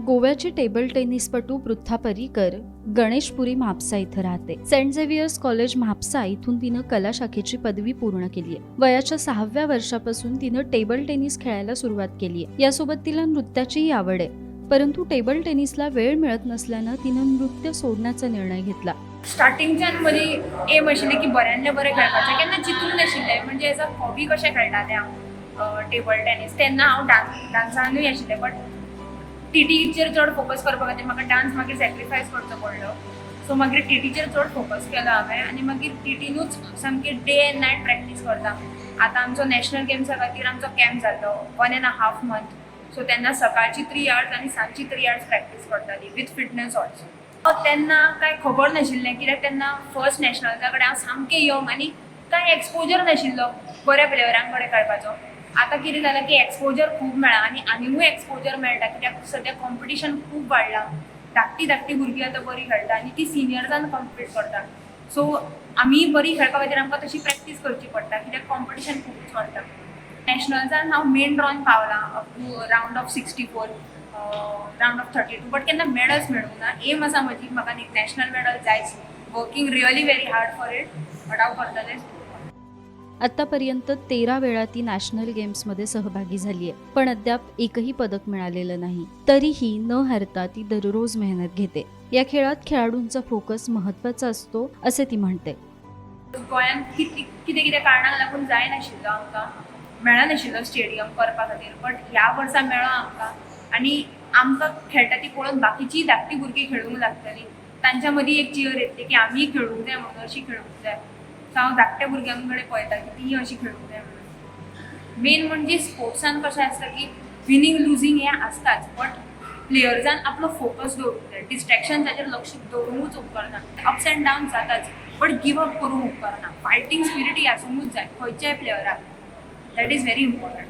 गोव्याची टेबल टेनिसपटू पृथा पर्रीकर गणेशपुरी म्हापसा इथं राहते. सेंट झेवियर्स कॉलेज म्हापसा इथून तिनं कला शाखेची पदवी पूर्ण केली आहे. वयाच्या 6व्या वर्षापासून तिनं टेबल टेनिस खेळायला सुरुवात केली आहे. यासोबत तिला नृत्याचीही आवड आहे. परंतु टेबल टेनिसला वेळ मिळत नसल्यानं तिनं नृत्य सोडण्याचा निर्णय घेतला. स्टार्टिंगच्यान म्हजी एम आशिल्ली की बऱ्यांतले बरें खेळपाचें, केन्ना चिंतूंक नाशिल्लें म्हणजे एज अ हॉबी कशें खेळटालें हांव टेबल टेनीस. तेन्ना हांव डान्सानूय आशिल्लें, बट टीटीचेर चड फोकस करपा खातीर म्हाका डान्स मागीर सॅक्रिफायस करचो पडलो. सो मागीर टीटीचेर चड फोकस केलो हांवें आनी मागीर टीटीनूच सामकी डे एंड नायट प्रॅक्टीस करता. आतां आमचो नॅशनल गेम्सा खातीर आमचो कॅम्प जाल्लो 1.5 month. सो तेन्ना सकाळची 3 hours आनी सांजची 3 hours प्रॅक्टीस करताली विथ फिटनस ऑल्सो. तेन्ना कांय खबर नाशिल्लें, कित्याक तेन्ना फर्स्ट नॅशनल्सा कडेन हांव सामकें यंग आनी कांय एक्सपोजर नाशिल्लो बऱ्या प्लेयरां कडेन खेळपाचो. आतां कितें जालां की एक्सपोजर खूब मेळ्ळा आनी आनिकूय एक्सपोजर मेळटा, कित्याक सद्या कॉम्पिटिशन खूब वाडलां. धाकटी भुरगीं आतां बरीं खेळटा आनी ती सिनियर्सांन कॉम्पीट करता. सो आमी बरीं खेळपा खातीर आमकां तशी प्रॅक्टीस करची पडटा, कित्याक कॉम्पिटिशन खूब चलता. नॅशनल्सान हांव मेन ड्रॉन पावलां up to round of 64, round of 32, but केन्ना मॅडल्स मेळूंक ना. एम आसा म्हजी, म्हाका नॅशनल मॅडल जायच. Working really very hard for it, but हांव करतलेंच. आतापर्यंत 13 वेळा ती नॅशनल गेम्समध्ये सहभागी झाली आहे, पण अद्याप एकही पदक मिळालेलं नाही. तरीही न हारता ती दररोज मेहनत घेते. या खेळात खेळाडूंचा फोकस महत्त्वाचा असतो असे ती म्हणते. गोंयांत कितें कारणाक लागून जाय नाशिल्लो, आमकां मेळना नाशिल्लो स्टेडियम करपा खातीर, बट ह्या वर्सा मेळ्ळो आमकां. आनी आमकां खेळटा ती पळोवन बाकीचीं धाकटी भुरगीं खेळूंक लागतलीं. तांच्या मदीं एक चियर येतली की आमी खेळूंक जाय म्हणून, अशी खेळूंक जाय. सो हांव धाकट्या भुरग्यां कडेन पळयता की तीं अशीं खेळूंक जाय म्हणून. मेन म्हणजे स्पोर्ट्सान कशें आसता की विनींग लुजींग हें आसताच, बट प्लेयर्सान आपलो फोकस दवरूंक जाय. डिस्ट्रॅक्शन ताचेर लक्ष दवरूंकूच उपकारना. अप्स एंड डावन्स जाताच, बट गिव अप करूंक उपकारना. फायटींग स्पिरिट ही आसूंकूच जाय खंयच्याय प्लेयराक. That is very important.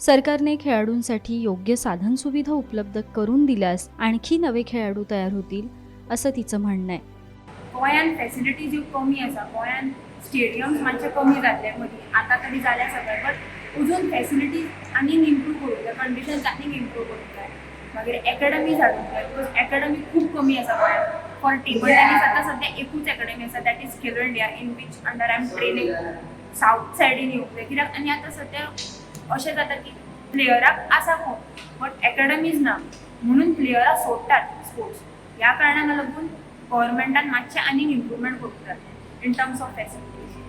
सरकारने खेळाडूंसाठी योग्य साधन सुविधा उपलब्ध करून दिल्यास आणखी नवे खेळाडू तयार होतील असं तिचं म्हणणं आहे. गोंयांत फॅसिलिटीज ह्यो कमी आसा. गोंयांत स्टेडियम्स मातशे कमी जाल्ले मदीं, आतां तरी जाल्या सगळें, बट अजून फॅसिलिटीज आनीक इम्प्रूव करूंक जाय, कंडिशन्स आनीक इम्प्रूव करूंक जाय. मागीर एकेडमीज हाडूंक जाय, बिकॉज एकेडमी खूब कमी आसा गोंयांत. फॉर टेबल टेनीस आतां सद्या एकूच एकेडमी आसा, that is Khelo India, in which under I am training. सावथ सायडीन येवंक जाय, कित्याक आनी आतां सद्या अशें जाता की प्लेयराक आसा खूब, बट एकेडमीज ना, म्हणून प्लेयरां सोडटात स्पोर्ट्स. ह्या कारणाक लागून गव्हर्मेंटान मातशें आनीक इम्प्रुवमेंट करूंक जाय इन टर्म्स ऑफ फॅसिलिटीज.